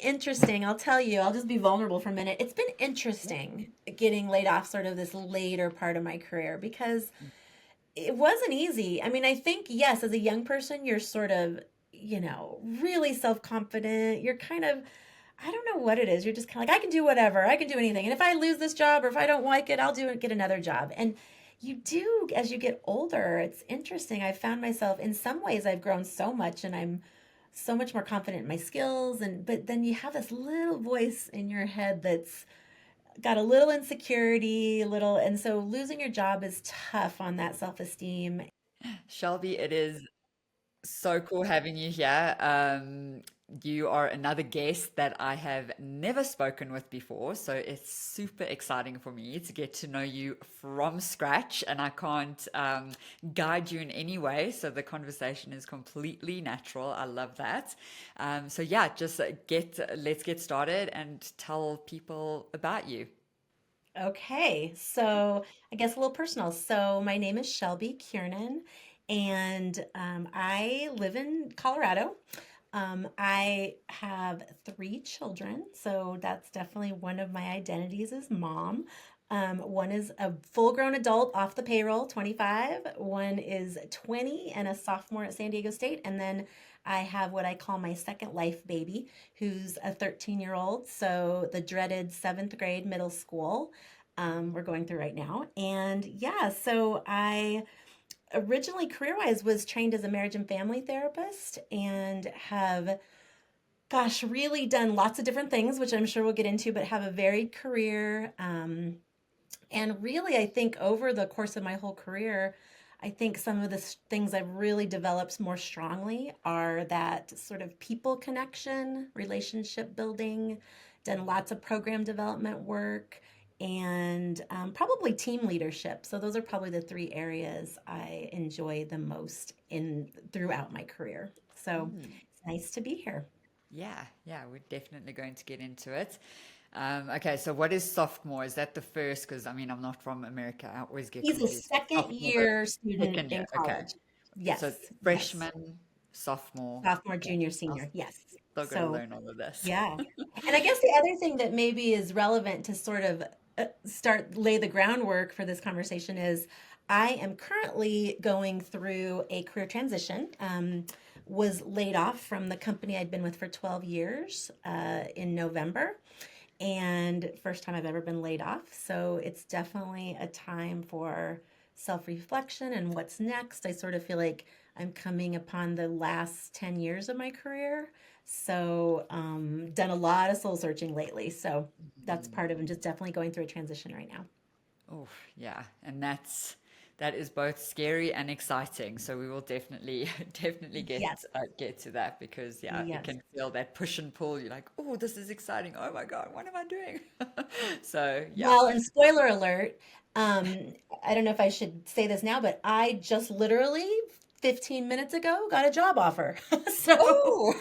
interesting. I'll tell you, I'll just be vulnerable for a minute. It's been Yeah. interesting getting laid off sort of this later part of my career because it wasn't easy. I mean, I think, yes, as a young person, you're sort of, really self-confident. You're kind of, I don't know what it is. You're just kind of like, I can do whatever. I can do anything. And if I lose this job or if I don't like it, I'll do it, get another job. And you do, as you get older, it's interesting. I found myself in some ways I've grown so much and I'm so much more confident in my skills and but then you have this little voice in your head that's got a little insecurity, a little, and so losing your job is tough on that self-esteem. Shelby, it is so cool having you here. You are another guest that I have never spoken with before, so it's super exciting for me to get to know you from scratch, and I can't guide you in any way, so the conversation is completely natural. I love that. So yeah, just let's get started and tell people about you. Okay, so I guess a little personal. So my name is Shelby Kiernan, and I live in Colorado. I have three children, so that's definitely one of my identities as mom. One is a full-grown adult off the payroll, 25. One is 20 and a sophomore at San Diego State. And then I have what I call my second life baby, who's a 13-year-old. So the dreaded seventh grade middle school we're going through right now. And yeah, so I originally career-wise was trained as a marriage and family therapist and have really done lots of different things, which I'm sure we'll get into, but have a varied career. And really, I think over the course of my whole career, I think some of the things I've really developed more strongly are that sort of people connection, relationship building, done lots of program development work, and probably team leadership. So those are probably the three areas I enjoy the most in throughout my career. So Mm. it's nice to be here. Yeah, yeah, we're definitely going to get into it. Okay, so what is sophomore? Is that the first? Because I mean, I'm not from America. I always get He's a confused. second Sophomore, the year student second year. in Okay, college. so Yes, yes. freshman, sophomore. Sophomore, Okay, junior, I'll senior. Yes. still got to So, learn all of this. yeah. And I guess the other thing that maybe is relevant to sort of start lay the groundwork for this conversation is I am currently going through a career transition. Was laid off from the company I'd been with for 12 years in November, and first time I've ever been laid off. So it's definitely a time for self reflection and what's next. I sort of feel like I'm coming upon the last 10 years of my career. So, done a lot of soul searching lately. So that's Mm. part of it. Just definitely going through a transition right now. Oh, yeah, and that is both scary and exciting. So we will definitely definitely Yes. get to that because yeah, it Yes. can feel that push and pull. You're like, oh, this is exciting. Oh my God, what am I doing? So yeah. Well, and spoiler alert, I don't know if I should say this now, but I just literally 15 minutes ago got a job offer. So Oh,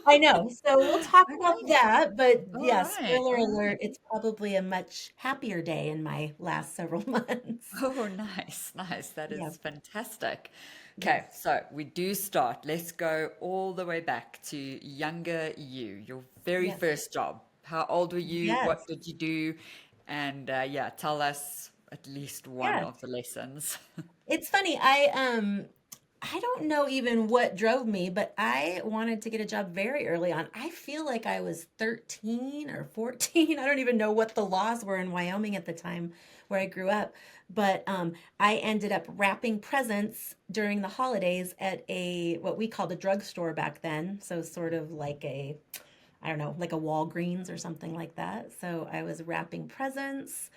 I know. So we'll talk about okay. that. But All yeah, right. spoiler All alert, right. it's probably a much happier day in my last several months. Oh, nice. Nice. That Yeah. is fantastic. Okay, Yes. so we do start. Let's go all the way back to younger you, your very Yes. first job. How old were you? What Yes. did you do? And yeah, tell us at least one Yeah. of the lessons. It's funny. I don't know even what drove me, but I wanted to get a job very early on. I feel like I was 13 or 14. I don't even know what the laws were in Wyoming at the time where I grew up. But I ended up wrapping presents during the holidays at a what we called a drugstore back then. So sort of like a, I don't know, like a Walgreens or something like that. So I was wrapping presents.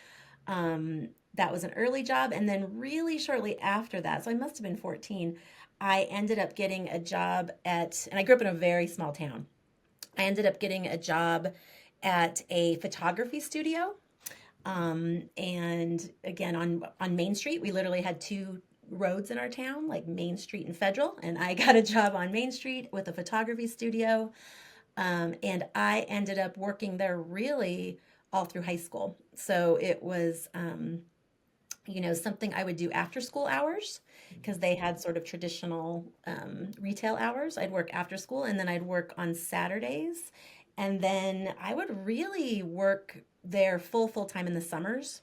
That was an early job. And then, really shortly after that, so I must have been 14, I ended up getting a job at, and I grew up in a very small town. I ended up getting a job at a photography studio. And again, on Main Street, we literally had two roads in our town, like Main Street and Federal. And I got a job on Main Street with a photography studio. And I ended up working there really all through high school. So it was, something I would do after school hours because they had sort of traditional retail hours. I'd work after school and then I'd work on Saturdays And then I would really work there full time in the summers.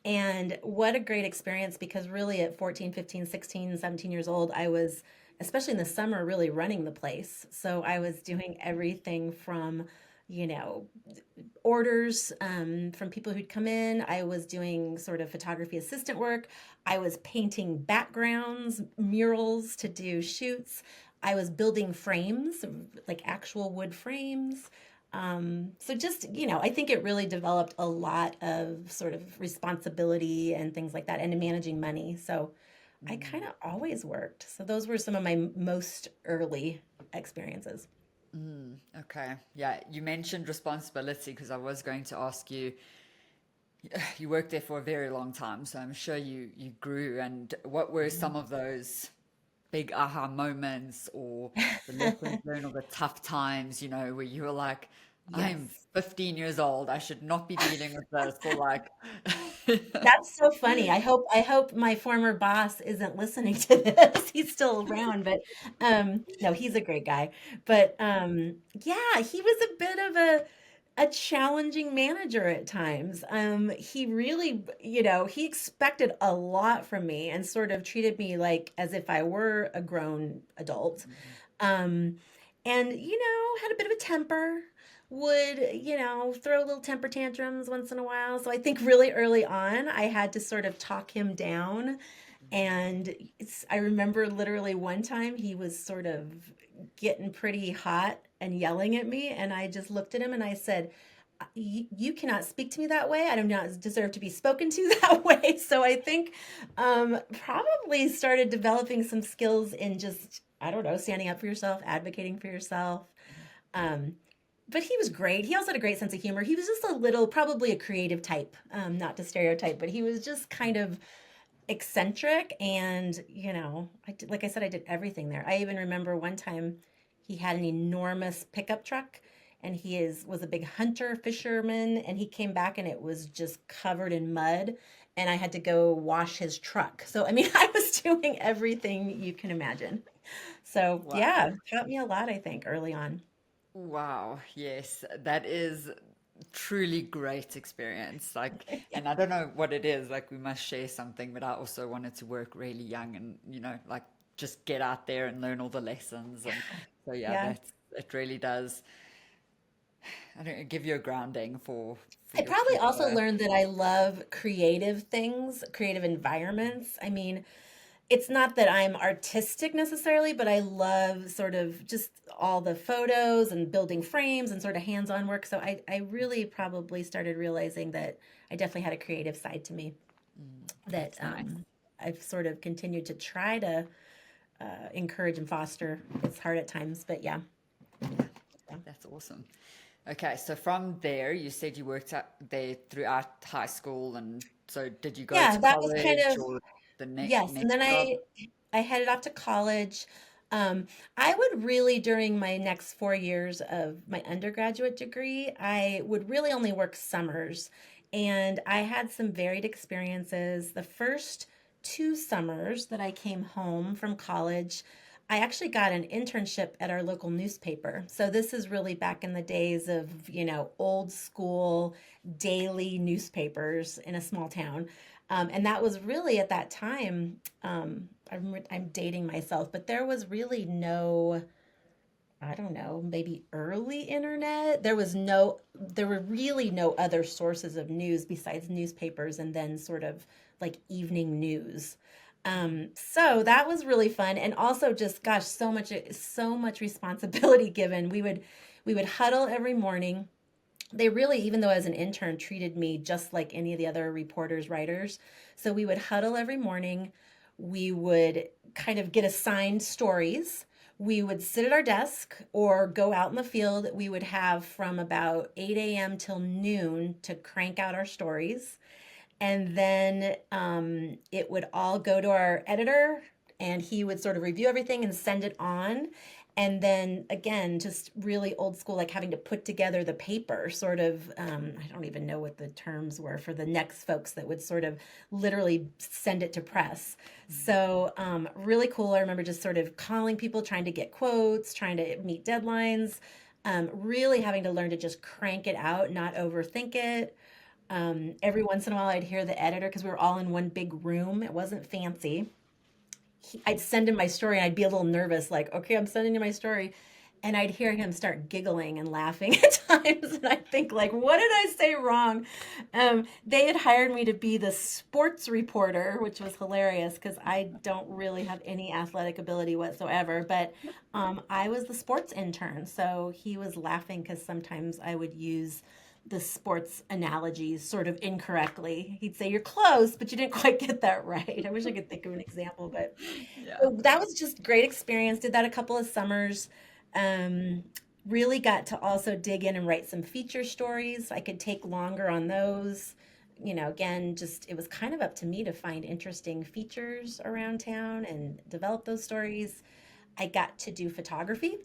And what a great experience because really at 14, 15, 16, 17 years old, I was, especially in the summer, really running the place. So I was doing everything from, you know, orders from people who'd come in. I was doing sort of photography assistant work. I was painting backgrounds, murals to do shoots. I was building frames, like actual wood frames. So just, I think it really developed a lot of sort of responsibility and things like that and managing money. So I kind Mm, of always worked. So those were some of my most early experiences. okay. Yeah, you mentioned responsibility because I was going to ask you, you worked there for a very long time, so I'm sure you grew. And what were some of those big aha moments or the lessons learned or the tough times, where you were like, I'm Yes. 15 years old, I should not be dealing with this, or like, That's so funny. I hope my former boss isn't listening to this. He's still around, but no, he's a great guy. But yeah, he was a bit of a challenging manager at times. He really, he expected a lot from me and sort of treated me like as if I were a grown adult. Um, and, had a bit of a temper, would, throw little temper tantrums once in a while. So I think really early on, I had to sort of talk him down. And I remember literally one time he was sort of getting pretty hot and yelling at me. And I just looked at him and I said, you cannot speak to me that way. I do not deserve to be spoken to that way. So I think probably started developing some skills in just, I don't know, standing up for yourself, advocating for yourself. Um, but he was great. He also had a great sense of humor. He was just a little, probably a creative type, not to stereotype, but he was just kind of eccentric. And, like I said, I did everything there. I even remember one time he had an enormous pickup truck and was a big hunter fisherman and he came back and it was just covered in mud and I had to go wash his truck. So, I mean, I was doing everything you can imagine. So, wow. yeah, taught me a lot, I think, early on. Wow, yes, that is truly great experience. Like, and I don't know what it is, like we must share something, but I also wanted to work really young and, like just get out there and learn all the lessons. And so yeah, Yeah. it really does, I don't know, give you a grounding for I your probably also future. learned that I love creative things, creative environments. I mean, it's not that I'm artistic necessarily, but I love sort of just all the photos and building frames and sort of hands-on work. So I really probably started realizing that I definitely had a creative side to me that That's nice. I've sort of continued to try to encourage and foster. It's hard at times, but yeah. Yeah, that's awesome. Okay, so from there, you said you worked out there throughout high school, and so did you go Yeah, to that was kind college of, or the yes. And next then job? I headed off to college. I would really, during my next 4 years of my undergraduate degree, I would really only work summers. And I had some varied experiences. The first 2 summers that I came home from college, I actually got an internship at our local newspaper. So this is really back in the days of, old school daily newspapers in a small town. And that was really at that time, I'm dating myself, but there was really no, I don't know, maybe early internet. There were really no other sources of news besides newspapers and then sort of like evening news. So that was really fun. And also just, gosh, so much responsibility given. We would huddle every morning. They really, even though as an intern, treated me just like any of the other reporters, writers. So we would huddle every morning. We would kind of get assigned stories. We would sit at our desk or go out in the field. We would have from about 8 a.m. till noon to crank out our stories. And then it would all go to our editor, and he would sort of review everything and send it on. And then again, just really old school, like having to put together the paper, sort of. I don't even know what the terms were for the next folks that would sort of literally send it to press. So, really cool. I remember just sort of calling people, trying to get quotes, trying to meet deadlines. Really having to learn to just crank it out, not overthink it. Every once in a while, I'd hear the editor because we were all in one big room. It wasn't fancy. I'd send him my story and I'd be a little nervous, like, okay, I'm sending you my story. And I'd hear him start giggling and laughing at times. And I'd think, like, what did I say wrong? They had hired me to be the sports reporter, which was hilarious because I don't really have any athletic ability whatsoever. But I was the sports intern. So he was laughing because sometimes I would use the sports analogies sort of incorrectly. He'd say, you're close, but you didn't quite get that right. I wish I could think of an example, but Yeah. so that was just great experience. Did that a couple of summers. Um, Really got to also dig in and write some feature stories. I could take longer on those. Again, just it was kind of up to me to find interesting features around town and develop those stories. I got to do photography,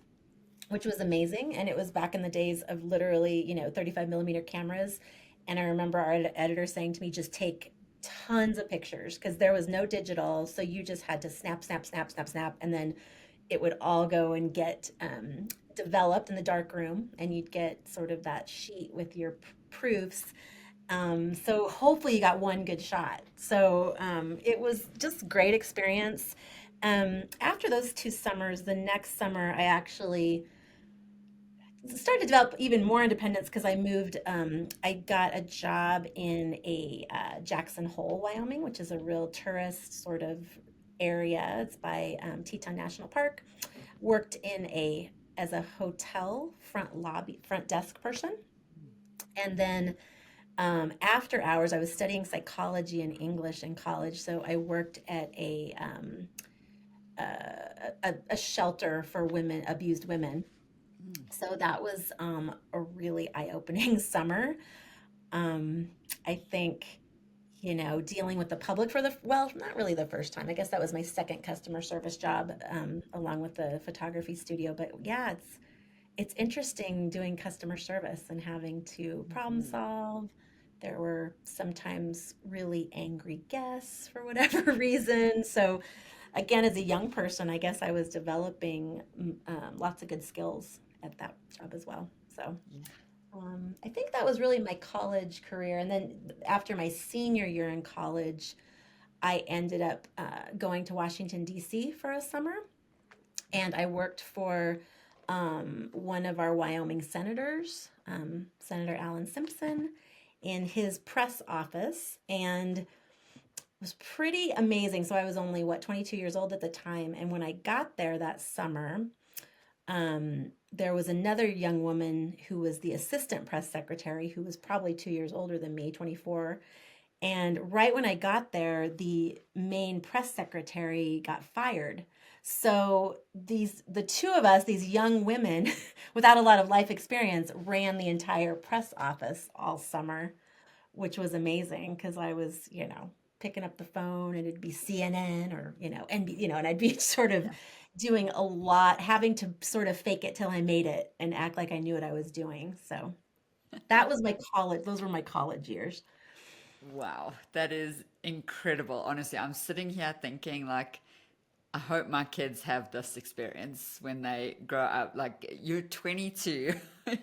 which was amazing. And it was back in the days of literally, 35 millimeter cameras. And I remember our editor saying to me, just take tons of pictures because there was no digital. So you just had to snap, snap, snap, snap, snap. And then it would all go and get developed in the dark room. And you'd get sort of that sheet with your proofs. So hopefully you got one good shot. So it was just great experience. After those 2 summers, the next summer I actually started to develop even more independence because I moved. I got a job in a Jackson Hole, Wyoming, which is a real tourist sort of area. It's by Teton National Park. Worked in a as a hotel front desk person, and then after hours, I was studying psychology and English in college. So I worked at a shelter for women, abused women. Mm. So that was a really eye-opening summer. Um, I think, dealing with the public for well, not really the first time. I guess that was my second customer service job, along with the photography studio. But yeah, it's interesting doing customer service and having to problem Mhm. solve. There were sometimes really angry guests for whatever reason. So again, as a young person, I guess I was developing lots of good skills at that job as well. So Yeah. I think that was really my college career. And then after my senior year in college, I ended up going to Washington, D.C. for a summer. And I worked for one of our Wyoming senators, Senator Alan Simpson, in his press office. And it was pretty amazing. So I was only, 22 years old at the time. And when I got there that summer, there was another young woman who was the assistant press secretary who was probably 2 years older than me, 24. And right when I got there, the main press secretary got fired. So the two of us, these young women without a lot of life experience, ran the entire press office all summer, which was amazing because I was, picking up the phone and it'd be CNN or, and I'd be sort of Yeah. doing a lot, having to sort of fake it till I made it and act like I knew what I was doing. So that was my college, those were my college years. Wow, that is incredible. Honestly, I'm sitting here thinking like I hope my kids have this experience when they grow up. Like you're 22,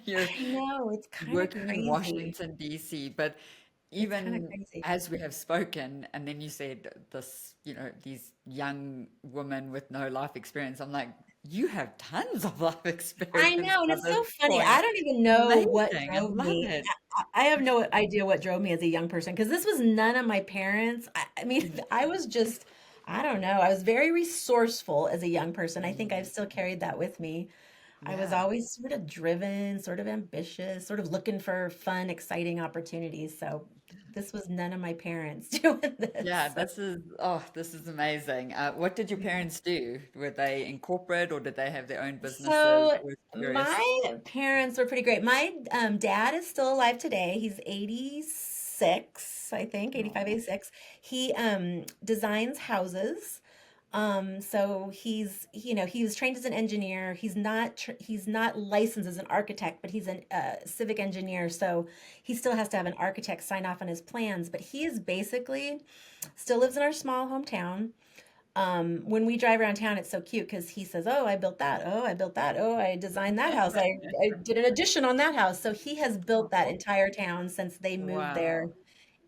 you're I know, it's kind of working in crazy. Washington, D.C., but It's kind of even crazy. as we have spoken, and then you said this, these young women with no life experience, I'm like, you have tons of life I experience know, and by it's this so funny. point. I don't even know what Amazing. I drove love me. it. I have no idea what drove me as a young person because this was none of my parents. I mean, I was just, I don't know. I was very resourceful as a young person. I think I've Mm. still carried that with me. I was Yeah. always sort of driven, sort of ambitious, sort of looking for fun, exciting opportunities. So this was none of my parents doing Yeah, this. So, this is amazing. What did your yeah. parents do? Were they in corporate or did they have their own businesses? So Always curious. my parents were pretty great. My dad is still alive today. He's 86, I think, 85, Oh, 86. He designs houses. So he was trained as an engineer. He's not licensed as an architect, but he's a civic engineer. So he still has to have an architect sign off on his plans. But he is basically still lives in our small hometown. When we drive around town, it's so cute because he says, "Oh, I built that. Oh, I built that. Oh, I designed that house. I did an addition on that house." So he has built that Oh, entire town since they moved there wow.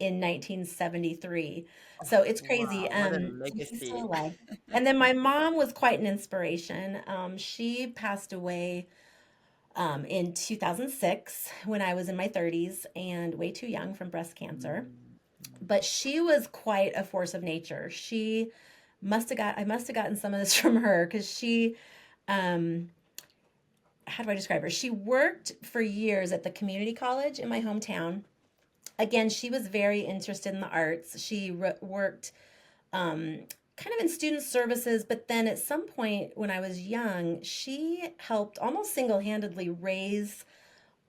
in 1973. Oh, So it's crazy. wow. What a So he's still legacy. alive. And then my mom was quite an inspiration. She passed away in 2006 when I was in my 30s and way too young from breast cancer. Mm, mm. But she was quite a force of nature. I must have gotten some of this from her because um, how do I describe her? She worked for years at the community college in my hometown. Again, she was very interested in the arts. Worked um, kind of in student services, but then at some point when I was young, she helped almost single-handedly raise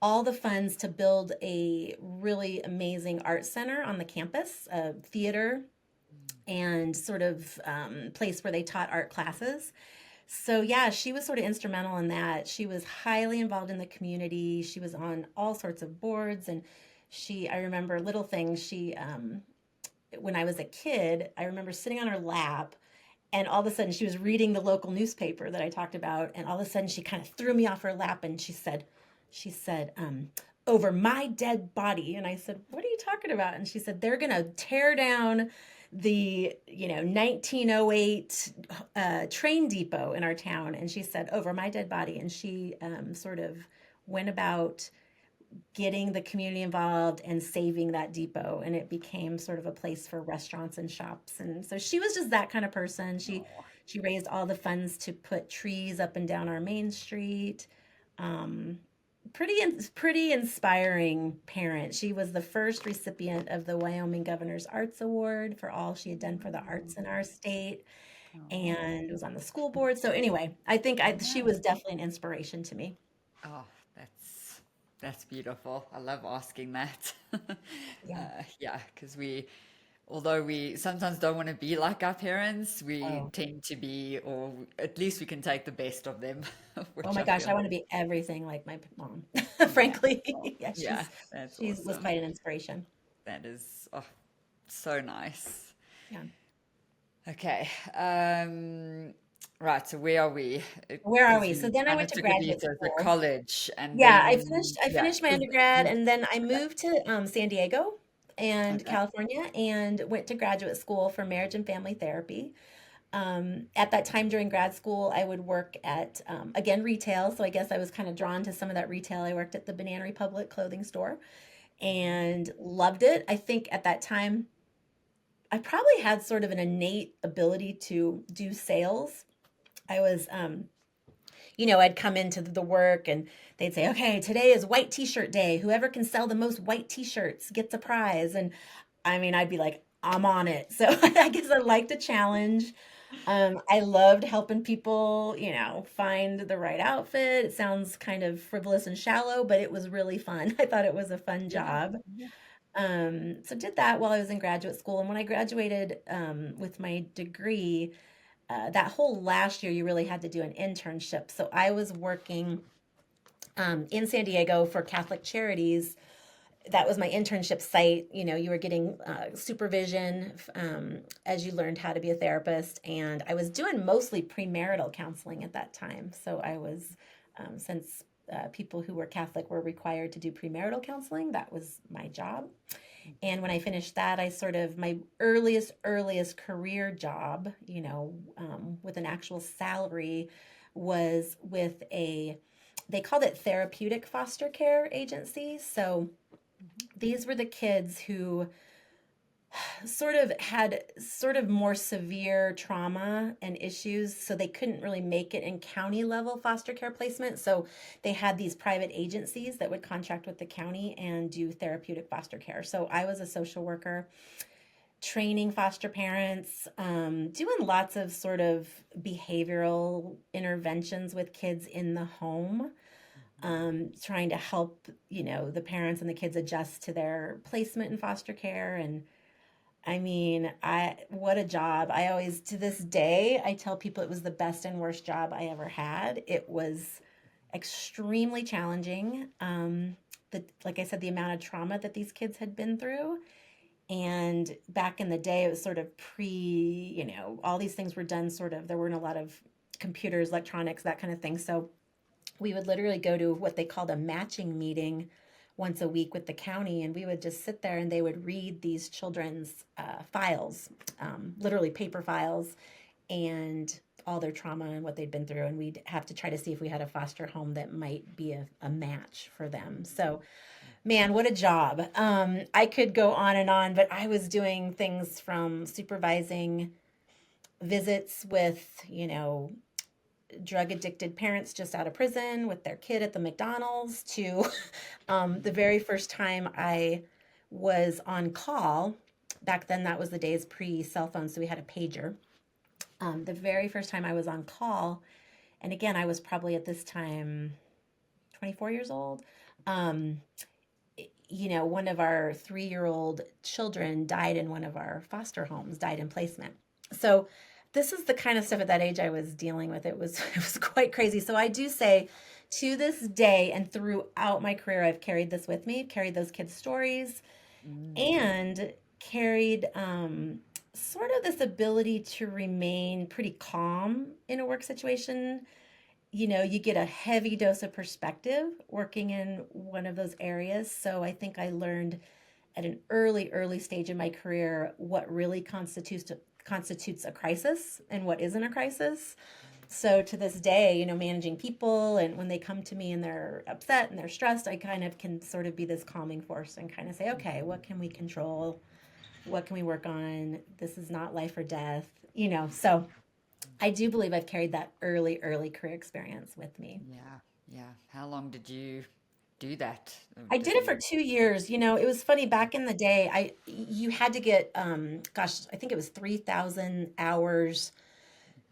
all the funds to build a really amazing art center on the campus, a theater and sort of place where they taught art classes. So yeah, she was sort of instrumental in that. She was highly involved in the community. She was on all sorts of boards, and I remember little things. When I was a kid, I remember sitting on her lap, and all of a sudden she was reading the local newspaper that I talked about, and all of a sudden she kind of threw me off her lap, and she said, over my dead body. And I said, what are you talking about? And she said, they're gonna tear down the 1908 train depot in our town. And she said, over my dead body. And she sort of went about getting the community involved and saving that depot, and it became sort of a place for restaurants and shops. And so she was just that kind of person. Oh, She raised all the funds to put trees up and down our main street. um, pretty inspiring parent. She was the first recipient of the Wyoming Governor's Arts Award for all she had done for the arts in our state, oh, and was on the school board. So anyway, she wow. was definitely an inspiration to me. Oh, that's beautiful. I love asking that. Yeah. Yeah, because although we sometimes don't want to be like our parents, we Oh. tend to be, or at least we can take the best of them, Oh which my I gosh, feel. I want to be everything like my mom. Yeah. Frankly, Oh, yeah, yeah, that's she was awesome. quite an inspiration. That is so nice. Yeah. Okay. Right. So where are we? Where are Because we? So we then I kind went of to took a graduate detour to school. college, and Yeah, then I yeah, finished my is undergrad, you and then I moved to San Diego and okay? California and went to graduate school for marriage and family therapy. At that time during grad school, I would work at, again, retail. So I guess I was kind of drawn to some of that retail. I worked at the Banana Republic clothing store and loved it. I think at that time, I probably had sort of an innate ability to do sales. I was, I'd come into the work and they'd say, okay, today is white t-shirt day. Whoever can sell the most white t-shirts gets a prize. And I mean, I'd be like, I'm on it. So I guess I liked a challenge. I loved helping people, find the right outfit. It sounds kind of frivolous and shallow, but it was really fun. I thought it was a fun Yeah. job. Yeah. So did that while I was in graduate school. And when I graduated with my degree, that whole last year, you really had to do an internship. So I was working in San Diego for Catholic Charities. That was my internship site. You were getting supervision as you learned how to be a therapist. And I was doing mostly premarital counseling at that time. So I was, since people who were Catholic were required to do premarital counseling, that was my job. And when I finished that, I sort of, my earliest career job, with an actual salary was with they called it therapeutic foster care agency. So these were the kids who sort of had sort of more severe trauma and issues, so they couldn't really make it in county level foster care placement. So they had these private agencies that would contract with the county and do therapeutic foster care. So I was a social worker training foster parents, doing lots of sort of behavioral interventions with kids in the home, trying to help, the parents and the kids adjust to their placement in foster care. And I mean, what a job. I always, to this day, I tell people it was the best and worst job I ever had. It was extremely challenging. Like I said, the amount of trauma that these kids had been through. And back in the day, it was sort of all these things were done sort of, there weren't a lot of computers, electronics, that kind of thing. So we would literally go to what they called a matching meeting once a week with the county, and we would just sit there and they would read these children's files, literally paper files, and all their trauma and what they'd been through. And we'd have to try to see if we had a foster home that might be a match for them. So, man, what a job. I could go on and on, but I was doing things from supervising visits with, drug addicted parents just out of prison with their kid at the McDonald's to the very first time I was on call. Back then, that was the days pre cell phone, so we had a pager. The very first time I was on call, and again, I was probably at this time 24 years old. Um, one of our 3-year-old children died in one of our foster homes, died in placement. So this is the kind of stuff at that age I was dealing with. It was it was quite crazy. So I do say to this day and throughout my career, I've carried this with me, carried those kids' stories, Mm. and carried sort of this ability to remain pretty calm in a work situation. You get a heavy dose of perspective working in one of those areas. So I think I learned at an early stage in my career what really constitutes a crisis and what isn't a crisis. So to this day, managing people, and when they come to me and they're upset and they're stressed, I kind of can sort of be this calming force and kind of say, okay, what can we control? What can we work on? This is not life or death. So I do believe I've carried that early career experience with me. Yeah, yeah. How long did you do that? I Did did it for you? 2 years. It was funny back in the day. You had to get, gosh, I think it was 3,000 hours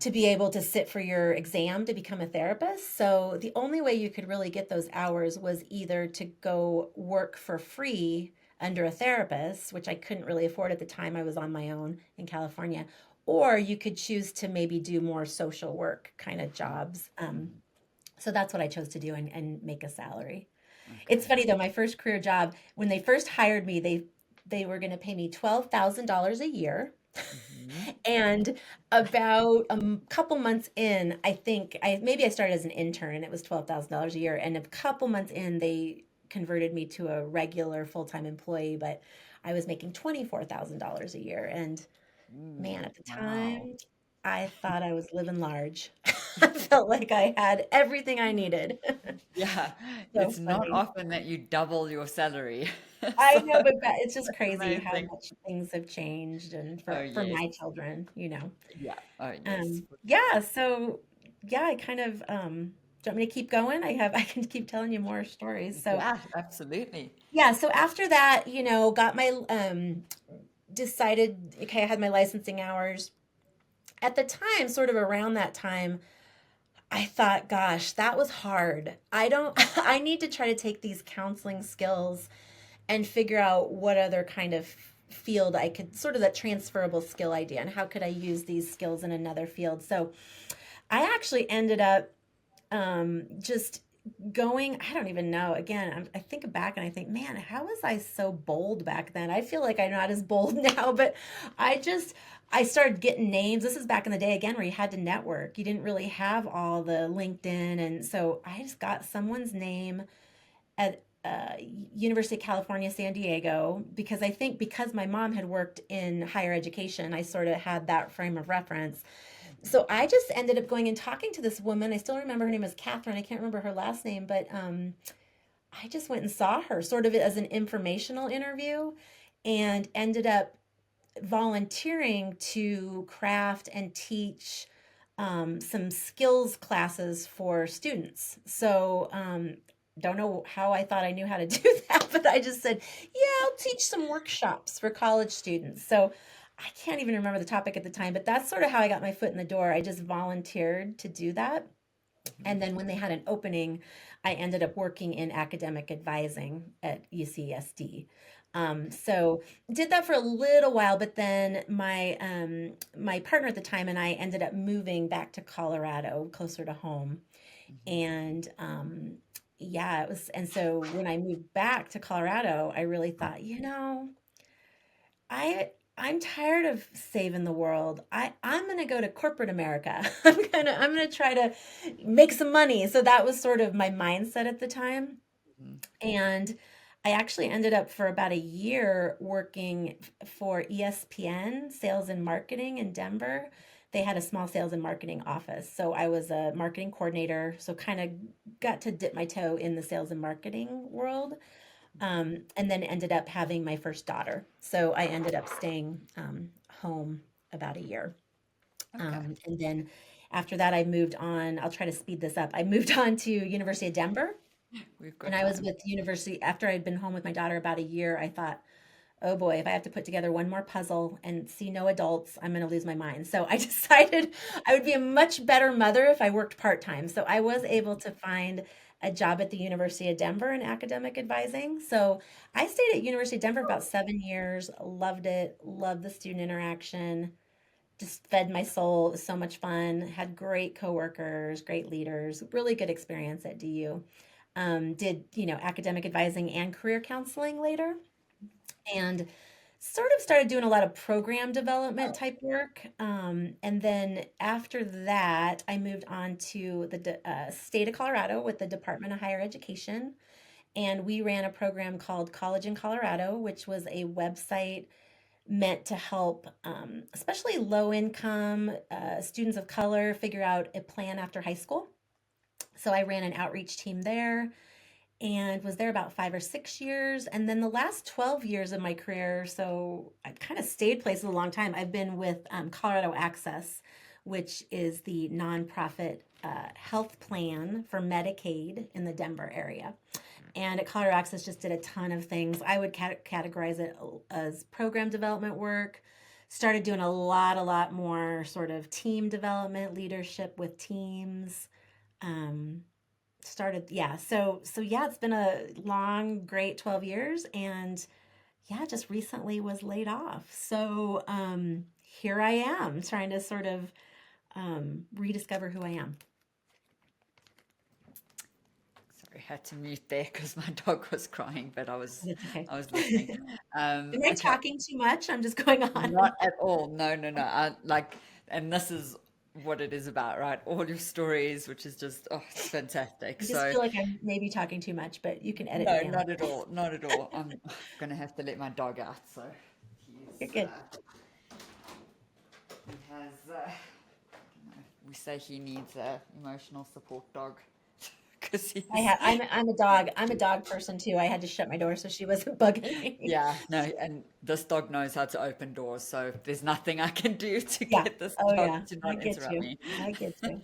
to be able to sit for your exam to become a therapist. So the only way you could really get those hours was either to go work for free under a therapist, which I couldn't really afford at the time. I was on my own in California, or you could choose to maybe do more social work kind of jobs. Mm. So that's what I chose to do and make a salary. It's Okay. funny though, my first career job, when they first hired me, they were going to pay me $12,000 a year. Hmm. And about a couple months in, I think maybe I started as an intern and it was $12,000 a year. And a couple months in, they converted me to a regular full-time employee, but I was making $24,000 a year. And Mm. man, at the Wow. time, I thought I was living large. I felt like I had everything I needed. Yeah, So it's not funny. often that you double your salary. I So know, but it's just that's crazy how amazing. much things have changed, and Oh, for yes. my children. Yeah. Oh, yes. For Yeah, so yeah, I kind of do you want me to keep going? I can keep telling you more stories. So Yeah, absolutely. yeah, so after that, got my decided, okay, I had my licensing hours. At the time, sort of around that time, I thought, gosh, that was hard. I don't I need to try to take these counseling skills and figure out what other kind of field I could, sort of that transferable skill idea, and how could I use these skills in another field. So I actually ended up just going, I don't even know. Again, I think back and I think, man, how was I so bold back then? I feel like I'm not as bold now, but I just, I started getting names. This is back in the day again where you had to network. You didn't really have all the LinkedIn. And so I just got someone's name at University of California, San Diego, because I think because my mom had worked in higher education, I sort of had that frame of reference. So I just ended up going and talking to this woman. I still remember her name was Catherine. I can't remember her last name, but I just went and saw her sort of as an informational interview, and ended up volunteering to craft and teach some skills classes for students. So, don't know how I thought I knew how to do that, but I just said, yeah, I'll teach some workshops for college students. So, I can't even remember the topic at the time, but that's sort of how I got my foot in the door. I just volunteered to do that. And then when they had an opening, I ended up working in academic advising at UCSD. So did that for a little while, but then my partner at the time and I ended up moving back to Colorado, closer to home. Mhm. And yeah, it was. And so when I moved back to Colorado, I really thought, I'm tired of saving the world. I'm gonna go to corporate America. I'm gonna try to make some money. So that was sort of my mindset at the time. Mhm. And I actually ended up for about a year working for ESPN sales and marketing in Denver. They had a small sales and marketing office. So I was a marketing coordinator. So kind of got to dip my toe in the sales and marketing world. And then ended up having my first daughter. So I ended up staying home about a year. Okay, And then after that, I moved on. I'll try to speed this up. I moved on to University of Denver, we've and got I was time. with university after I'd been home with my daughter about a year. I thought, oh boy, if I have to put together one more puzzle and see no adults, I'm going to lose my mind. So I decided I would be a much better mother if I worked part-time. So I was able to find a job at the University of Denver in academic advising. So I stayed at University of Denver about 7 years, loved it, loved the student interaction, just fed my soul. It was so much fun. Had great coworkers, great leaders, really good experience at DU. Did, academic advising and career counseling later, and sort of started doing a lot of program development type work. And then after that, I moved on to the state of Colorado with the Department of Higher Education. And we ran a program called College in Colorado, which was a website meant to help, especially low income students of color, figure out a plan after high school. So I ran an outreach team there and was there about 5 or 6 years. And then the last 12 years of my career, so I kind of stayed places a long time. I've been with Colorado Access, which is the nonprofit health plan for Medicaid in the Denver area. And at Colorado Access, just did a ton of things. I would categorize it as program development work. Started doing a lot more sort of team development, leadership with teams. Um, started yeah so yeah, it's been a long great 12 years, and yeah, just recently was laid off. So here I am trying to sort of rediscover who I am. Sorry, had to mute there because my dog was crying, but That's okay. I was listening. Am I Okay, talking too much? I'm just going on. not at all. No, no, no. And this is what it is about, right? All your stories, which is just, oh, it's fantastic. I just So, feel like I'm maybe talking too much, but you can edit me no, down. not at all, not at all. I'm gonna have to let my dog out. So, You're he's, good. he has, we say he needs a emotional support dog because he's I'm a dog person too. I had to shut my door so she wasn't bugging me. yeah, no, and this dog knows how to open doors, so there's nothing I can do to Yeah. get this Oh dog yeah. to I not get interrupt you. me. I get you.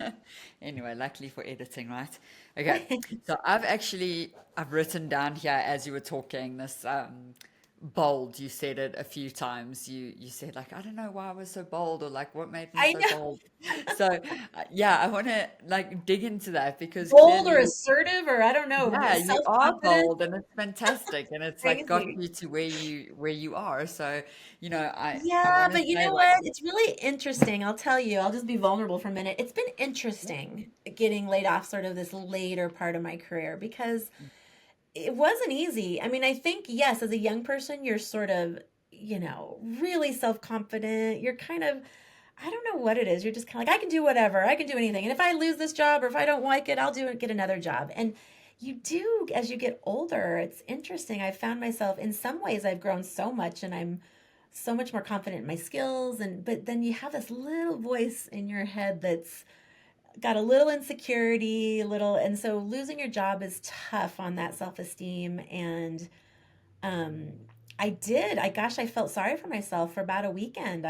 Anyway, luckily for editing, right? Okay, so I've written down here as you were talking this bold. You said it a few times. You said like I don't know why I was so bold or like what made me I so know. bold. So yeah, I want to like dig into that because Bold or clearly assertive, or I don't know, yeah, you are self-confident. bold and it's fantastic and it's like got Crazy. you to where you are. So, I Yeah, want to but you say know like what? It's really interesting. I'll tell you. I'll just be vulnerable for a minute. It's been interesting getting laid off sort of this later part of my career because it wasn't easy. I mean, I think, yes, as a young person, you're sort of, really self-confident. You're kind of, I don't know what it is. You're just kind of like, I can do whatever. I can do anything. And if I lose this job or if I don't like it, I'll do it, get another job. And you do, as you get older, it's interesting. I found myself in some ways I've grown so much and I'm so much more confident in my skills, and but then you have this little voice in your head that's got a little insecurity, a little, and so losing your job is tough on that self-esteem. And um I felt sorry for myself for about a weekend.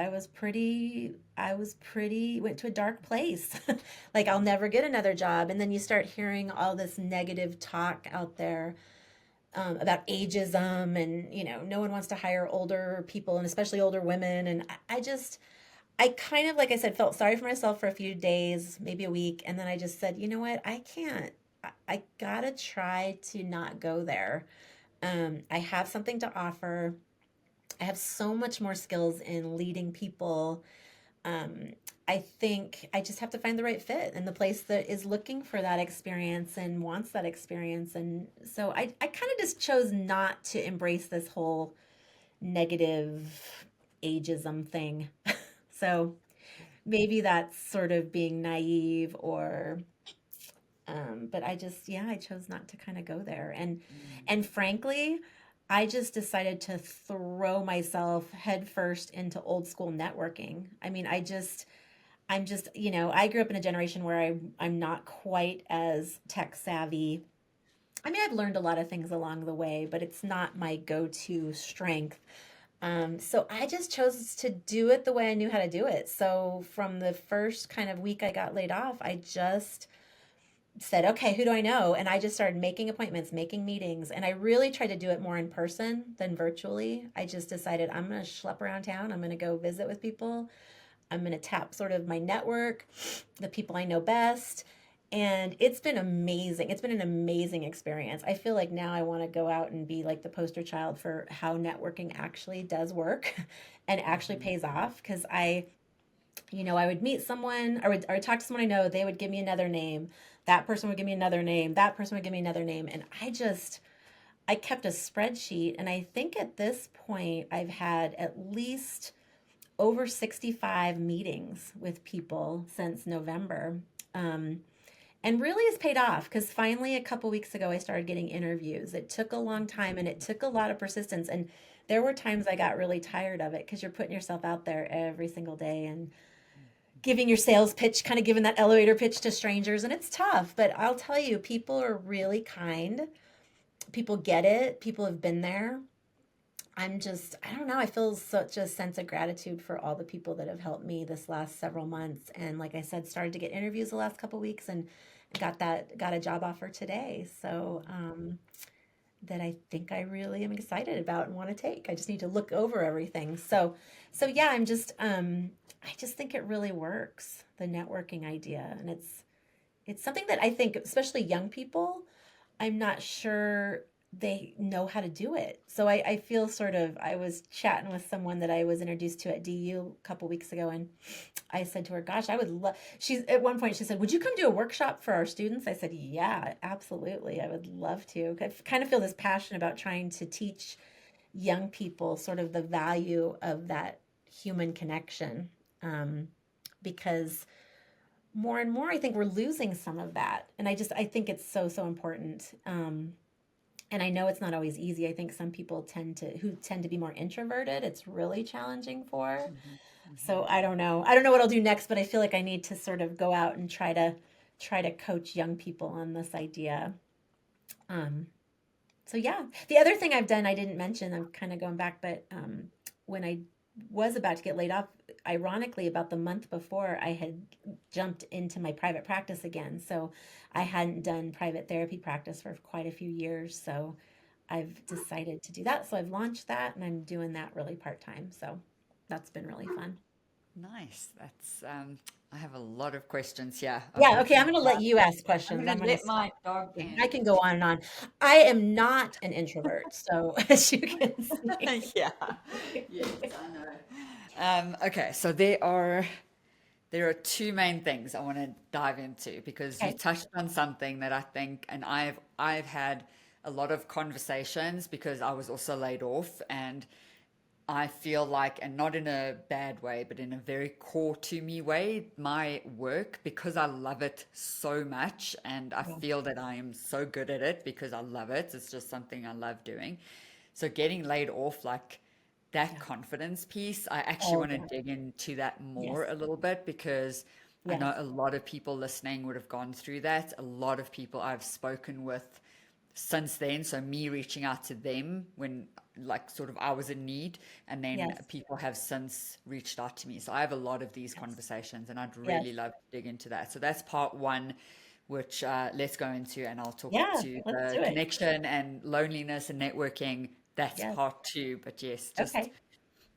Went to a dark place. Like I'll never get another job. And then you start hearing all this negative talk out there about ageism, and no one wants to hire older people, and especially older women. And I kind of, like I said, felt sorry for myself for a few days, maybe a week, and then I just said, you know what, I can't. I gotta try to not go there. I have something to offer. I have so much more skills in leading people. um, I think I just have to find the right fit and the place that is looking for that experience and wants that experience. And so I kind of just chose not to embrace this whole negative ageism thing. So maybe that's sort of being naive or but I just, yeah, I chose not to kind of go there. Mm. And frankly, I just decided to throw myself headfirst into old school networking. I mean, I'm just, I grew up in a generation where I'm not quite as tech savvy. I mean, I've learned a lot of things along the way, but it's not my go-to strength. So I just chose to do it the way I knew how to do it. So from the first kind of week I got laid off, I just said, okay, who do I know? And I just started making appointments, making meetings, and I really tried to do it more in person than virtually. I just decided I'm going to schlep around town. I'm going to go visit with people. I'm going to tap sort of my network, the people I know best. And it's been amazing. It's been an amazing experience. I feel like now I want to go out and be like the poster child for how networking actually does work and actually Mhm. pays off. Because I would meet someone or talk to someone I know, they would give me another name. That person would give me another name. That person would give me another name. And I kept a spreadsheet. And I think at this point, I've had at least over 65 meetings with people since November. Um, and really it's paid off because finally a couple weeks ago I started getting interviews. It took a long time and it took a lot of persistence. And there were times I got really tired of it because you're putting yourself out there every single day and giving your sales pitch, kind of giving that elevator pitch to strangers. And it's tough, but I'll tell you, people are really kind. People get it. People have been there. I don't know, I feel such a sense of gratitude for all the people that have helped me this last several months. And like I said, started to get interviews the last couple weeks and got a job offer today. So, that I think I really am excited about and want to take. I just need to look over everything. So yeah, I just think it really works, the networking idea. And it's something that I think, especially young people, I'm not sure they know how to do it. So I feel sort of, I was chatting with someone that I was introduced to at DU a couple weeks ago, and I said to her, gosh, I would love, she's at one point, she said, would you come do a workshop for our students? I said, yeah, absolutely. I would love to. I kind of feel this passion about trying to teach young people sort of the value of that human connection. Um, because more and more, I think we're losing some of that. And I think it's so, so important. And I know it's not always easy. I think some people who tend to be more introverted, it's really challenging for. Mhm. So Mhm. I don't know. I don't know what I'll do next, but I feel like I need to sort of go out and try to coach young people on this idea. Um, so yeah, the other thing I've done I didn't mention. I'm kind of going back, but when I was about to get laid off, ironically, about the month before, I had jumped into my private practice again. So I hadn't done private therapy practice for quite a few years. So I've decided to do that. So I've launched that, and I'm doing that really part time. So that's been really fun. Nice. I have a lot of questions here. Yeah, okay, I'm gonna let Unfortunately, you ask I'm questions. going I'm to gonna let stop. my dog I in. can go on and on. I am not an introvert, so as you can see. Yeah. Yes, I know. Okay, so there are two main things I want to dive into because you Okay. touched on something that I think, and I've had a lot of conversations because I was also laid off, and I feel like, and not in a bad way, but in a very core to me way, my work, because I love it so much and I Yeah. feel that I am so good at it because I love it. It's just something I love doing. So getting laid off, like that Yeah. confidence piece, I actually Oh, want to yeah. dig into that Yes. more a little bit because I Yes. know a lot of people listening would have gone through that. A lot of people I've spoken with since then. So me reaching out to them when like sort of I was in need, and then Yes. people have since reached out to me. So I have a lot of these Yes. conversations, and I'd Yes. really love to dig into that. So that's part one, which let's go into, and I'll talk Yeah. to Let's the do it. connection and loneliness and networking. That's Yes. part two. But yes, just Okay.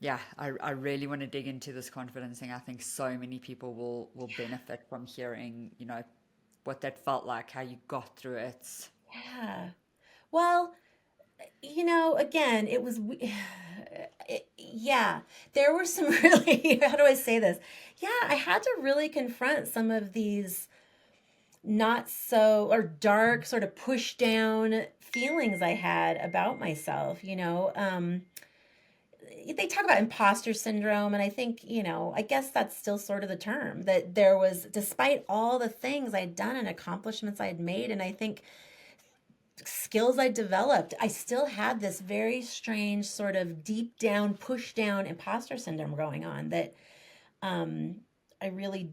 yeah, I really want to dig into this confidence thing. I think so many people will benefit from hearing, what that felt like, how you got through it. Yeah. Well, again, yeah, there were some really, how do I say this? Yeah, I had to really confront some of these not so or dark, sort of push down feelings I had about myself. they talk about imposter syndrome, and I think, I guess that's still sort of the term that there was, despite all the things I'd done and accomplishments I'd made, and I think skills I developed, I still had this very strange sort of deep down, push down imposter syndrome going on that um I really,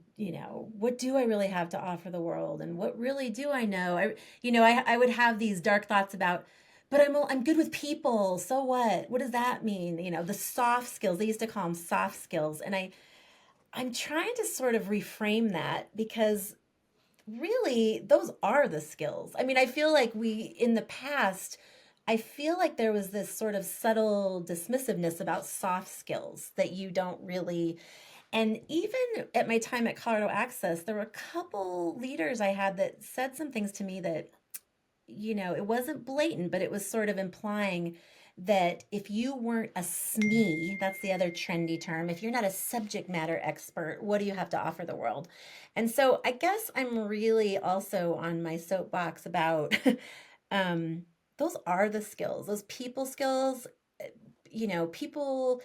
what do I really have to offer the world, and what really do I know? I would have these dark thoughts about, but I'm good with people. So what? What does that mean? The soft skills. They used to call them soft skills, and I'm trying to sort of reframe that because really those are the skills. I mean, I feel like in the past, I feel like there was this sort of subtle dismissiveness about soft skills that you don't really. And even at my time at Colorado Access, there were a couple leaders I had that said some things to me that, it wasn't blatant, but it was sort of implying that if you weren't a SME, that's the other trendy term, if you're not a subject matter expert, what do you have to offer the world? And so I guess I'm really also on my soapbox about um, those are the skills, those people skills, people,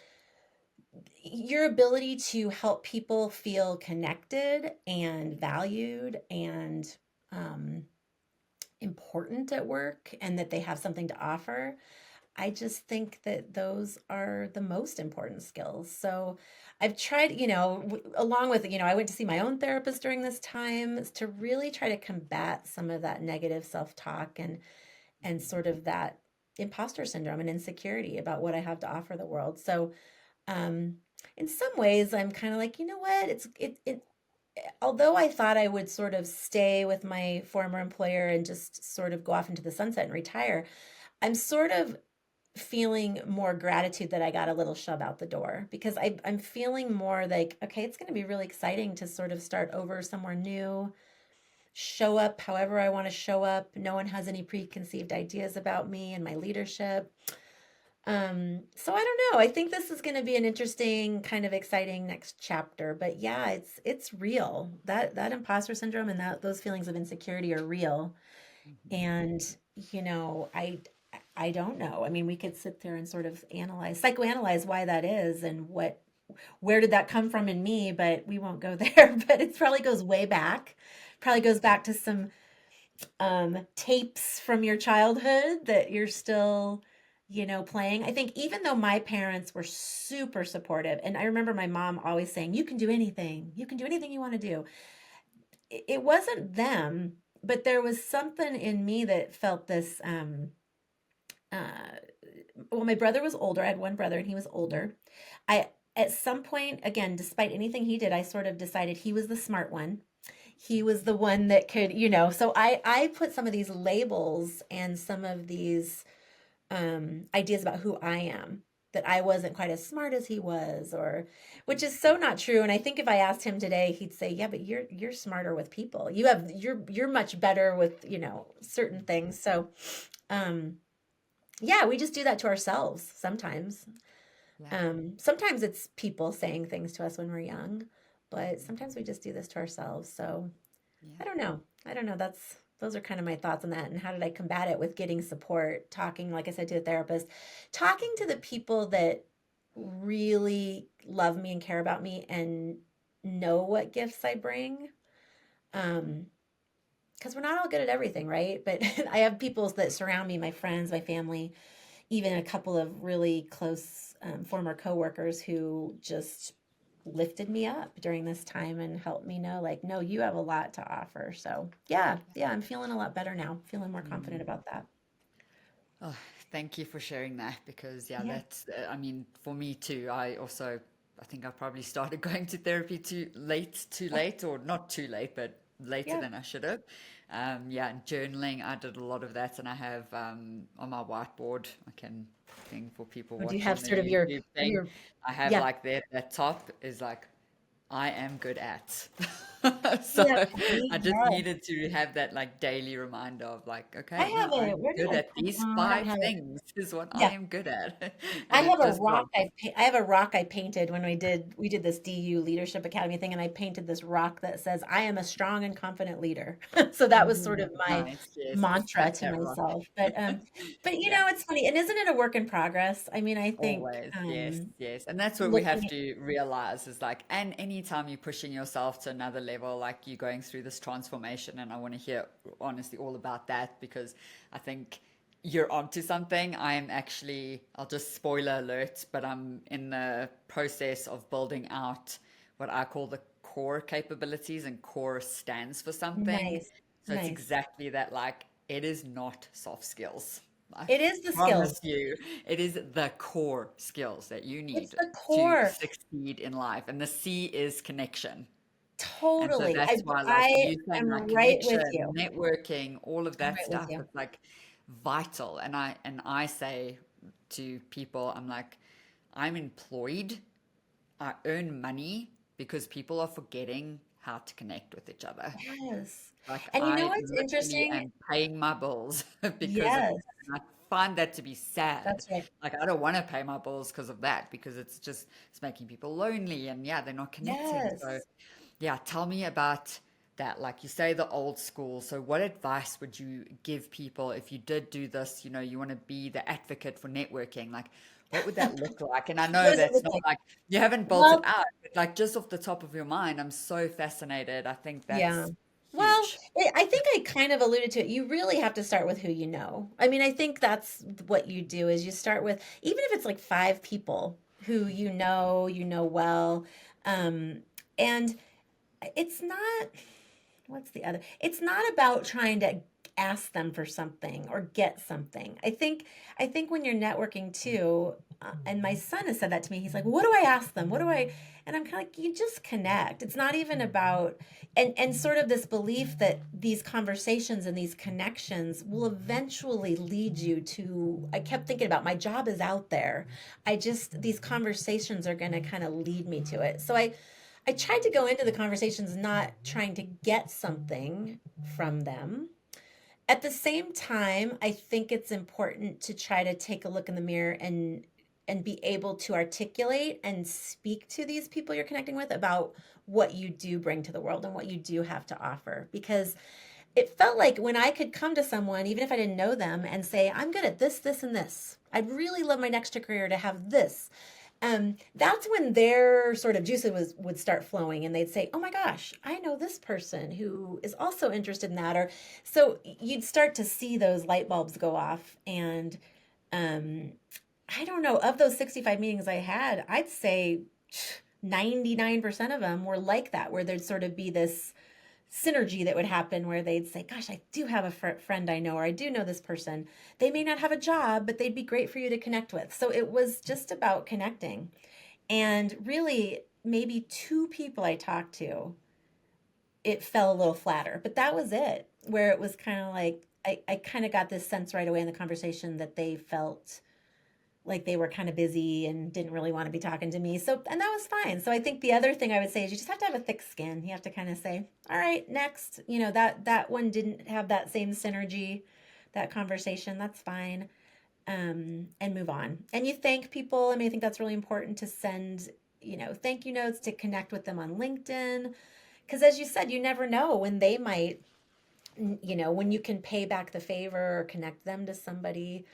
your ability to help people feel connected and valued and um, important at work, and that they have something to offer. I just think that those are the most important skills. So I've tried, along with, I went to see my own therapist during this time to really try to combat some of that negative self-talk and sort of that imposter syndrome and insecurity about what I have to offer the world. So um, in some ways, I'm kind of like, you know what? Although I thought I would sort of stay with my former employer and just sort of go off into the sunset and retire, I'm sort of feeling more gratitude that I got a little shove out the door, because I'm feeling more like, okay, it's going to be really exciting to sort of start over somewhere new, show up however I want to show up. No one has any preconceived ideas about me and my leadership. So I don't know. I think this is going to be an interesting, kind of exciting next chapter. But yeah, it's real. That imposter syndrome and those feelings of insecurity are real. Mhm. And you know, I don't know. I mean, we could sit there and sort of psychoanalyze why that is, and where did that come from in me, but we won't go there. But it probably goes way back. Probably goes back to some tapes from your childhood that you're still, playing. I think even though my parents were super supportive, and I remember my mom always saying, "You can do anything. You can do anything you want to do." It wasn't them, but there was something in me that felt this. Uh, well, my brother was older. I had one brother, and he was older. I At some point, again, despite anything he did, I sort of decided he was the smart one. He was the one that could, so I put some of these labels and some of these ideas about who I am, that I wasn't quite as smart as he was, or which is so not true. And I think if I asked him today, he'd say, "Yeah, but you're smarter with people. You're much better with, certain things." So, um yeah, we just do that to ourselves sometimes. Yeah. Sometimes it's people saying things to us when we're young, but sometimes we just do this to ourselves. So, I Yeah. don't know. I don't know. Those are kind of my thoughts on that. And how did I combat it? With getting support, talking, like I said, to a therapist, talking to the people that really love me and care about me and know what gifts I bring. Um, because we're not all good at everything, right? But I have people that surround me, my friends, my family, even a couple of really close former coworkers who just lifted me up during this time and helped me know, like, no, you have a lot to offer. So yeah, I'm feeling a lot better now, feeling more confident Mm. about that. Oh, thank you for sharing that because, yeah, Yeah. that's, I mean, for me too, I think I probably started going to therapy too Yeah. late, or not too late, but later Yeah. than I should have. Yeah, and journaling, I did a lot of that, and I have on my whiteboard, I can thing for people Or do you have watching the sort of YouTube thing, your I have yeah. like there, that top is like, I am good at. So Yeah, I just yeah. needed to have that like daily reminder of like, I okay, no, have a, I'm where did good I at put, these I don't five have it. things is what I Yeah. am good at. I And it have a just rock was. I have a rock I painted when we did this DU Leadership Academy thing, and I painted this rock that says I am a strong and confident leader. So that was sort of my Nice, yes. mantra Keep to that rock. myself. But Yeah. it's funny, and isn't it a work in progress? I mean, I think Always, yes, yes. And that's what we have looking to realize is like, and anytime you're pushing yourself to another level, like you're going through this transformation, and I want to hear honestly all about that because I think you're onto something. I am actually, I'll just spoiler alert, but I'm in the process of building out what I call the core capabilities, and core stands for something. nice, So it's nice. exactly that, like, it is not soft skills. I It is the promise skills. you, it is the core skills that you It's need the to core. succeed in life. And the C is connection. And so Totally. that's why, like, I you saying am like right with connection, you. networking, all of I'm that right with stuff, you. it's like vital. And I say to people, I'm like, I'm employed, I earn money because people are forgetting how to connect with each other. Yes. Like And you know I what's literally interesting? am paying my bills because of Yes, that. And I find that to be sad. that's right. Like I don't want to pay my bills because of that, because it's making people lonely and yeah, they're not connecting. So Yes. yeah, tell me about that. Like you say the old school. So what advice would you give people if you did do this, you want to be the advocate for networking? Like what would that look like? And I What know does it that's look not like? like you haven't built it Well, out, but like just off the top of your mind, I'm so fascinated. I think yeah. that's Well, huge. I think I kind of alluded to it. You really have to start with who you know. I mean, I think that's what you do is you start with, even if it's like five people who you know well. Um, and it's not, what's the other? It's not about trying to ask them for something or get something. I think when you're networking too, and my son has said that to me. He's like, "What do I ask them? What do I?" And I'm kind of like, "You just connect. It's not even about and sort of this belief that these conversations and these connections will eventually lead you to. I kept thinking about my job is out there. I just these conversations are going to kind of lead me to it. So I tried to go into the conversations not trying to get something from them. At the same time, I think it's important to try to take a look in the mirror and be able to articulate and speak to these people you're connecting with about what you do bring to the world and what you do have to offer, because it felt like when I could come to someone, even if I didn't know them, and say, I'm good at this, this, and this. I'd really love my next career to have this. That's when their sort of juices would start flowing, and they'd say, "Oh my gosh, I know this person who is also interested in that." Or so you'd start to see those light bulbs go off, and um, I don't know, of those 65 meetings I had, I'd say 99% of them were like that, where there'd sort of be this synergy that would happen where they'd say, "Gosh, I do have a friend I know, or I do know this person. They may not have a job, but they'd be great for you to connect with." So it was just about connecting. And really, maybe two people I talked to, it fell a little flatter, but that was it, where it was kind of like, I kind of got this sense right away in the conversation that they felt like they were kind of busy and didn't really want to be talking to me. So, and that was fine. So I think the other thing I would say is you just have to have a thick skin. You have to kind of say, all right, next, that one didn't have that same synergy, that conversation, that's fine. And move on. And you thank people. I mean, I think that's really important to send, thank you notes, to connect with them on LinkedIn. Because as you said, you never know when they might, when you can pay back the favor or connect them to somebody.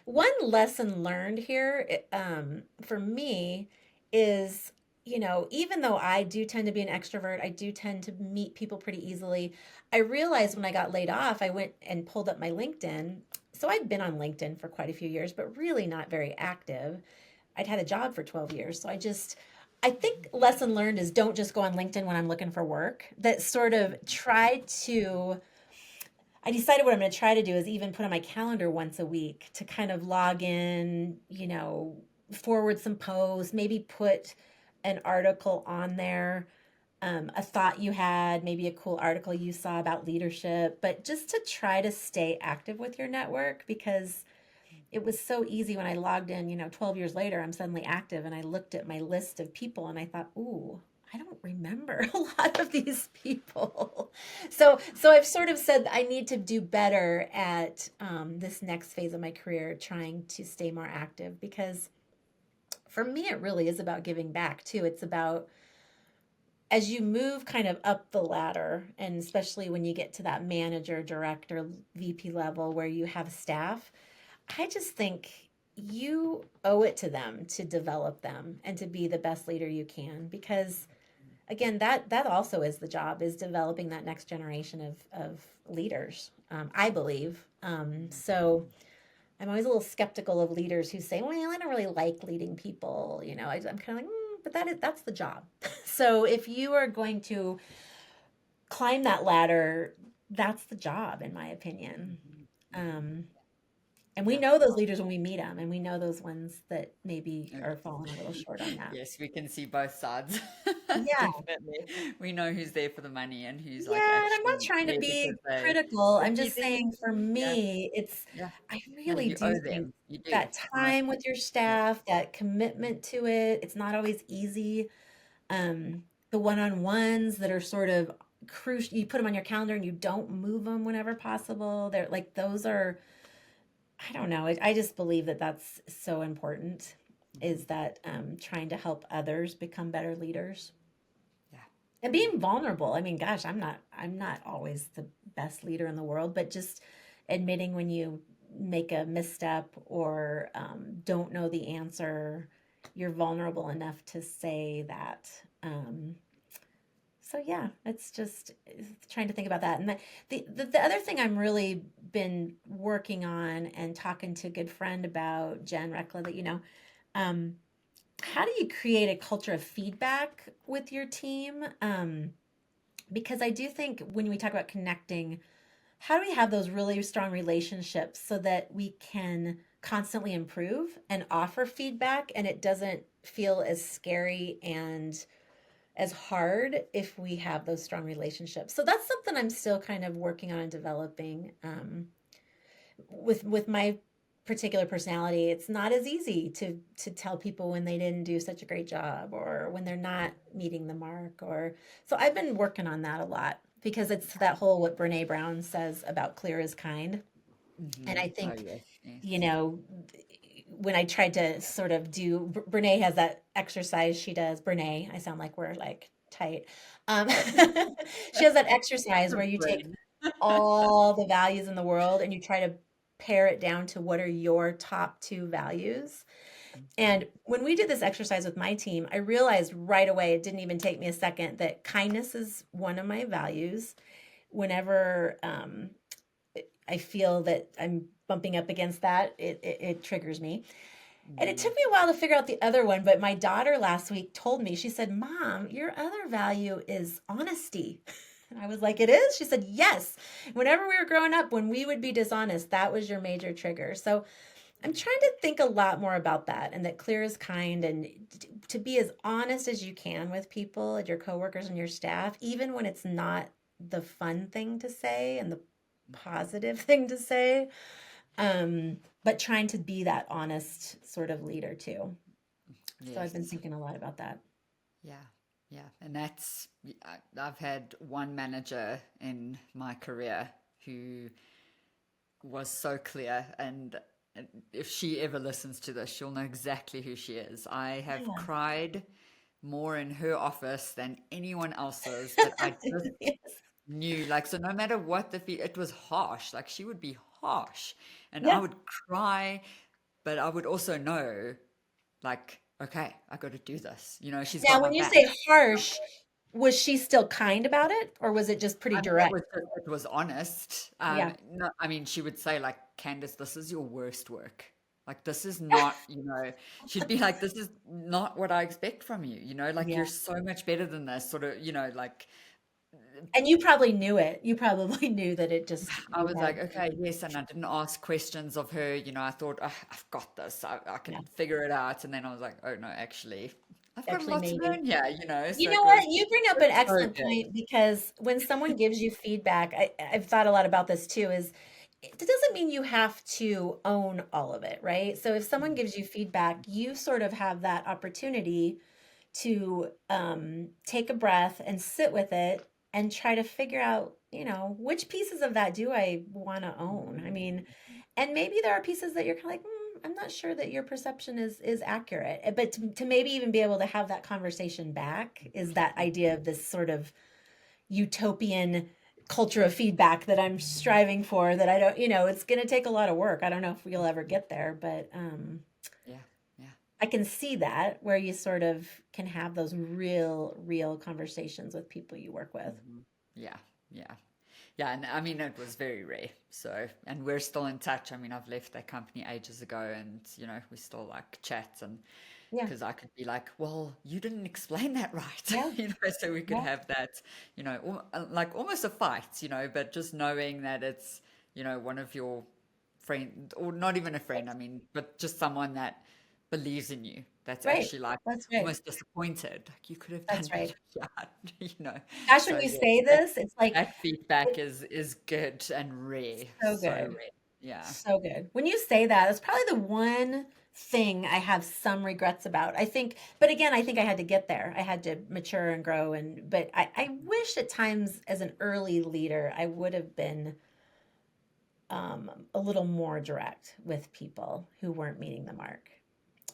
One lesson learned here, for me, is, even though I do tend to be an extrovert, I do tend to meet people pretty easily. I realized when I got laid off, I went and pulled up my LinkedIn. So I'd been on LinkedIn for quite a few years, but really not very active. I'd had a job for 12 years. So I think lesson learned is don't just go on LinkedIn when I'm looking for work. That sort of try to I decided what I'm going to try to do is even put on my calendar once a week to kind of log in, forward some posts, maybe put an article on there, a thought you had, maybe a cool article you saw about leadership, but just to try to stay active with your network, because it was so easy when I logged in, 12 years later, I'm suddenly active and I looked at my list of people and I thought, ooh, I don't remember a lot of these people. So I've sort of said I need to do better at this next phase of my career, trying to stay more active because for me, it really is about giving back too. It's about as you move kind of up the ladder, and especially when you get to that manager, director, VP level where you have staff, I just think you owe it to them to develop them and to be the best leader you can because again that also is the job is developing that next generation of leaders, I believe. So I'm always a little skeptical of leaders who say, well, I don't really like leading people. I'm kind of like, but that's the job. So if you are going to climb that ladder, that's the job, in my opinion. Mhm, mhm. Um, and we Yeah. know those leaders when we meet them, and we know those ones that maybe Oh, are yes. falling a little short on that. Yes, we can see both sides. Yeah. Definitely. We know who's there for the money and who's like Yeah, and I'm not actually trying to there because be they critical. I'm just competing. saying for Yeah, me, yeah. I No, really you do owe think them. You do. that I, time with your yeah. staff, that commitment to it, it's not always easy. The one-on-ones that are sort of crucial, you put them on your calendar and you don't move them whenever possible. They're like, those are, I don't know. I just believe that that's so important is Mhm. that trying to help others become better leaders. Yeah. And Yeah. being vulnerable. I mean, gosh, I'm not always the best leader in the world, but just admitting when you make a misstep or don't know the answer, you're vulnerable enough to say that. So yeah, it's just trying to think about that. And the other thing I'm really been working on and talking to a good friend about, Jen Reckla, that um, how do you create a culture of feedback with your team? Because I do think when we talk about connecting, how do we have those really strong relationships so that we can constantly improve and offer feedback and it doesn't feel as scary and as hard if we have those strong relationships. So that's something I'm still kind of working on and developing. With my particular personality, it's not as easy to tell people when they didn't do such a great job or when they're not meeting the mark. Or so I've been working on that a lot because it's that whole what Brene Brown says about clear is kind. And Mm-hmm. I Oh, think, yes. Yes. you know, when I tried to sort of Brene has that exercise she does. Brene, I sound like we're like tight. She has that exercise Your where you take brain. all the values in the world and you try to pare it down to what are your top two values. Mhm. And when we did this exercise with my team, I realized right away, it didn't even take me a second, that kindness is one of my values. Whenever I feel that I'm bumping up against that, it triggers me. And it Mm. took me a while to figure out the other one, but my daughter last week told me, she said, Mom, your other value is honesty. And I was like, it is? She said, yes. Whenever we were growing up, when we would be dishonest, that was your major trigger. So I'm trying to think a lot more about that and that clear is kind and to be as honest as you can with people and your coworkers and your staff, even when it's not the fun thing to say and the positive thing to say, but trying to be that honest sort of leader too. So I've been Yes. thinking a lot about that. Yeah. Yeah. And I've had one manager in my career who was so clear. And if she ever listens to this, she'll know exactly who she is. I have Yeah. cried more in her office than anyone else's, but I just Yes. knew, like, so no matter what it was harsh, like she would be harsh and I Yeah. would cry, but I would also know, like, okay, I got to do this. She's got Now, my when you back. say harsh, was she still kind about it or was it just pretty I mean, direct? it was honest. Yeah. No, I mean, she would say like, Candace, this is your worst work. Like, this is not, she'd be like, this is not what I expect from you. Like, Yeah. you're so much better than this, sort of, like, And you probably knew it. You probably knew that it just, I you was had, like, okay, yes, and I didn't ask questions of her. I thought, "Ah, I've got this. I yeah, can figure it out. And then I was like, oh no, actually, I've got a actually lot to maybe. learn here. You So know what? it You bring up was an so excellent good. point because when someone gives you feedback, I've thought a lot about this too, is it doesn't mean you have to own all of it, right? So if someone gives you feedback, you sort of have that opportunity to take a breath and sit with it and try to figure out, which pieces of that do I want to own? I mean, and maybe there are pieces that you're kind of like, I'm not sure that your perception is accurate. But to maybe even be able to have that conversation back is that idea of this sort of utopian culture of feedback that I'm striving for that I don't, it's going to take a lot of work. I don't know if we'll ever get there, but Yeah, yeah. I can see that where you sort of can have those real conversations with people you work with. Yeah, yeah. Yeah, and I mean, it was very rare. So, and we're still in touch. I mean, I've left that company ages ago, and we still like chat, and Yeah, because I could be like, well, you didn't explain that right, yeah, so we could yeah, have that, like almost a fight, but just knowing that it's, one of your friend, or not even a friend, I mean, but just someone that believes in you, that's right. actually like That's right. almost disappointed, like you could have done That's right. better, yeah, Gosh, when So you yes, say this, it's like that feedback it's is good and rare, so so good. rare. Yeah. So good. When you say that, it's probably the one thing I have some regrets about. I think, but again, I think I had to get there. I had to mature and grow. But I wish at times as an early leader, I would have been a little more direct with people who weren't meeting the mark.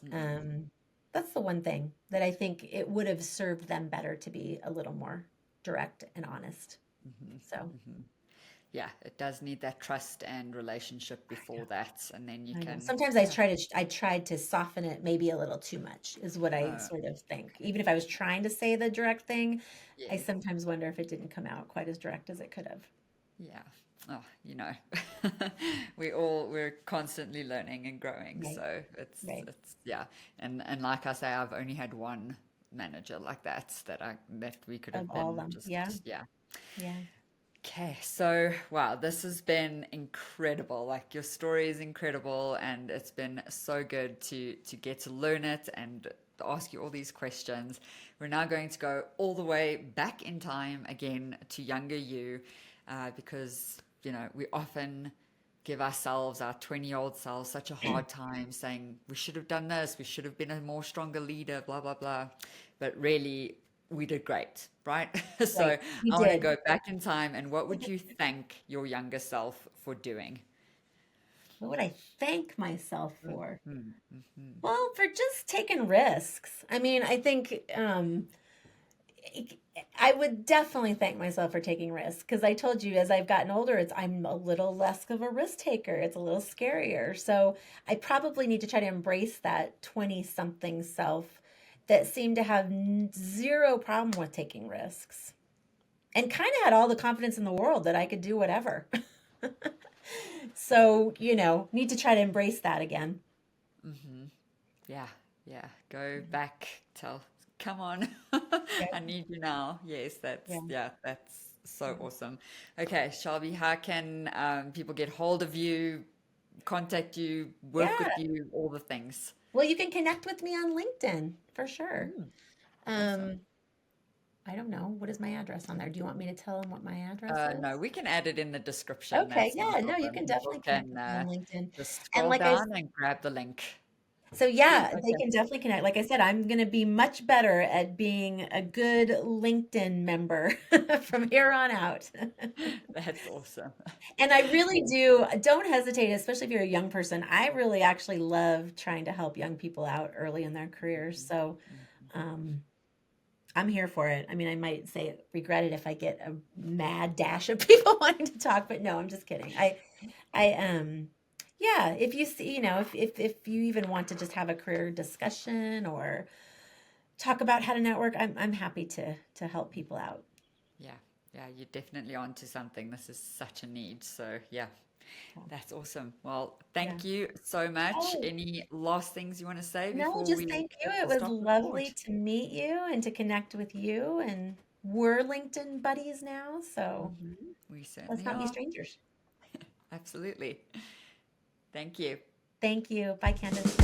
Mm, Um, that's the one thing that I think it would have served them better to be a little more direct and honest. mhm, So mhm. Yeah, it does need that trust and relationship before that, and then you I know. can, Sometimes yeah. I tried to soften it maybe a little too much is what I Oh, sort of think. okay. Even if I was trying to say the direct thing, I Yes. sometimes wonder if it didn't come out quite as direct as it could have. Yeah. Oh, we're constantly learning and growing, Right, so it's right. it's yeah. And like I say, I've only had one manager like that we could Of have all of been them. Yeah, just, yeah. yeah. Okay, so wow, this has been incredible. Like your story is incredible, and it's been so good to get to learn it and to ask you all these questions. We're now going to go all the way back in time again to younger you, because we often give ourselves, our 20-year-old selves, such a hard time saying we should have done this, we should have been a more stronger leader, blah, blah, blah. But really, we did great, right? Right. So You I want to did. go back in time, and what would you thank your younger self for doing? What would I thank myself for? Mhm, mhm, Well, for just taking risks. I mean, I think I would definitely thank myself for taking risks because I told you as I've gotten older, I'm a little less of a risk taker. It's a little scarier. So I probably need to try to embrace that 20 something self that seemed to have zero problem with taking risks and kind of had all the confidence in the world that I could do whatever. So, need to try to embrace that again. mhm. Yeah, yeah. Go back, come on. Yeah. I need you now. Yes, Yeah. that's so awesome. Okay, Shelby, how can people get hold of you, contact you, work Yeah. with you, all the things? Well, you can connect with me on LinkedIn for sure. Mm, awesome. Um, I don't know. What is my address on there? Do you want me to tell them what my address No, is? we can add it in the description. Okay, That's not a yeah, no, you problem. can People definitely connect can with me on LinkedIn. just And scroll like I, down and grab the link. so Sweet. yeah, they Okay. can definitely connect. Like I said, I'm going to be much better at being a good LinkedIn member from here on out. That's awesome. And I really Cool. don't hesitate, especially if you're a young person. I really actually love trying to help young people out early in their careers. So, um, I'm here for it. I mean, I might say regret it if I get a mad dash of people wanting to talk, but no, I'm just kidding. Yeah, if you see, if you even want to just have a career discussion or talk about how to network, I'm happy to help people out. Yeah, yeah, you're definitely onto something. This is such a need. So, yeah, So, that's awesome. Well, yeah. thank you so much. Oh, Any last things you want to say no, before just we thank you. It was stop record? lovely to meet you and to connect with you. And we're LinkedIn buddies now, so We let's certainly not be are. strangers. Absolutely. Thank you. Thank you. Bye, Candace.